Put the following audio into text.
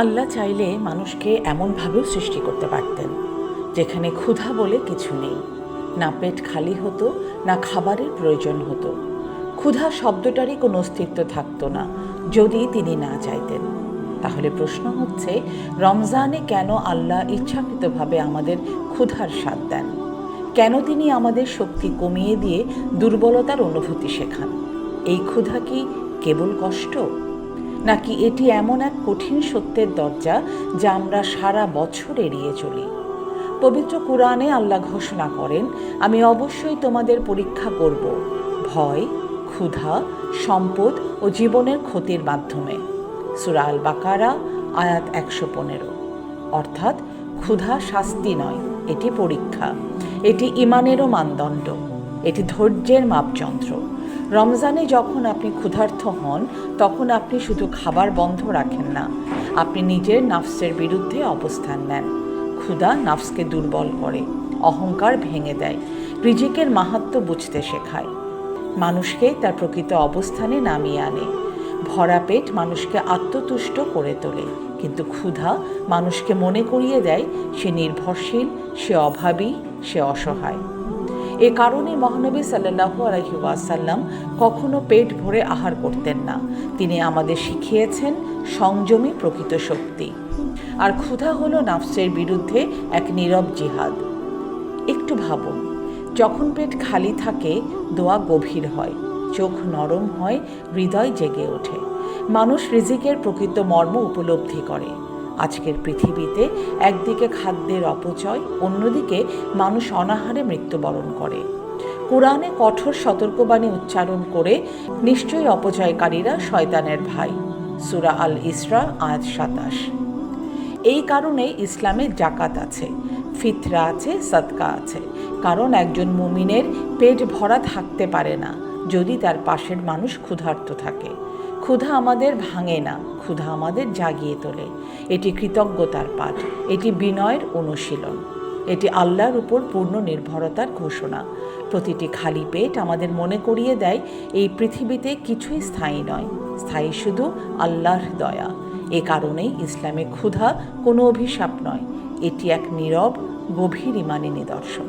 আল্লাহ চাইলে মানুষকে এমনভাবেও সৃষ্টি করতে পারতেন যেখানে ক্ষুধা বলে কিছু নেই, না পেট খালি হতো, না খাবারের প্রয়োজন হতো। ক্ষুধা শব্দটারই কোনো অস্তিত্ব থাকতো না যদি তিনি না চাইতেন। তাহলে প্রশ্ন হচ্ছে, রমজানে কেন আল্লাহ ইচ্ছাকৃতভাবে আমাদের ক্ষুধার স্বাদ দেন? কেন তিনি আমাদের শক্তি কমিয়ে দিয়ে দুর্বলতার অনুভূতি শেখান? এই ক্ষুধা কি কেবল কষ্ট, নাকি এটি এমন এক কঠিন সত্যের দরজা যা আমরা সারা বছর এড়িয়ে চলি? পবিত্র কুরআনে আল্লাহ ঘোষণা করেন, আমি অবশ্যই তোমাদের পরীক্ষা করব ভয়, ক্ষুধা, সম্পদ ও জীবনের ক্ষতির মাধ্যমে। সূরা আল বাকারা আয়াত 115। অর্থাৎ ক্ষুধা শাস্তি নয়, এটি পরীক্ষা, এটি ঈমানেরও মানদণ্ড, এটি ধৈর্যের মাপযন্ত্র। রমজানে যখন আপনি ক্ষুধার্ত হন, তখন আপনি শুধু খাবার বন্ধ রাখেন না, আপনি নিজের নাফসের বিরুদ্ধে অবস্থান নেন। ক্ষুধা নাফসকে দুর্বল করে, অহংকার ভেঙে দেয়, রিজিকের মাহাত্ম্য বুঝতে শেখায়, মানুষকে তার প্রকৃত অবস্থানে নামিয়ে আনে। ভরা পেট মানুষকে আত্মতুষ্ট করে তোলে, কিন্তু ক্ষুধা মানুষকে মনে করিয়ে দেয় সে নির্ভরশীল, সে অভাবী, সে অসহায়। এ কারণে মহানবী সাল্লাল্লাহু আলাইহি ওয়াসাল্লাম কখনো পেট ভরে আহার করতেন না। তিনি আমাদের শিখিয়েছেন সংযমী প্রকৃত শক্তি। আর ক্ষুধা হলো নাফসের বিরুদ্ধে এক নীরব জিহাদ। একটু ভাবুন, যখন পেট খালি থাকে, দোয়া গভীর হয়, চোখ নরম হয়, হৃদয় জেগে ওঠে, মানুষ রিজিকের প্রকৃত মর্ম উপলব্ধি করে। আজকের পৃথিবীতে একদিকে খাদ্যের অপচয়, অন্যদিকে মানুষ অনাহারে মৃত্যুবরণ করে। কুরআনে কঠোর সতর্কবাণী উচ্চারণ করে, নিশ্চয়ই অপচয়কারীরা শয়তানের ভাই। সূরা আল ইসরা আয়াত 27। এই কারণে ইসলামে জাকাত আছে, ফিতরা আছে, সাদকা আছে। কারণ একজন মুমিনের পেট ভরা থাকতে পারে না যদি তার পাশের মানুষ ক্ষুধার্ত থাকে। ক্ষুধা আমাদের ভাঙে না, ক্ষুধা আমাদের জাগিয়ে তোলে। এটি কৃতজ্ঞতার পাঠ, এটি বিনয়ের অনুশীলন, এটি আল্লাহর উপর পূর্ণ নির্ভরতার ঘোষণা। প্রতিটি খালি পেট আমাদের মনে করিয়ে দেয় এই পৃথিবীতে কিছুই স্থায়ী নয়, স্থায়ী শুধু আল্লাহর দয়া। এ কারণেই ইসলামে ক্ষুধা কোনো অভিশাপ নয়, এটি এক নীরব গভীর ঈমানী নিদর্শন।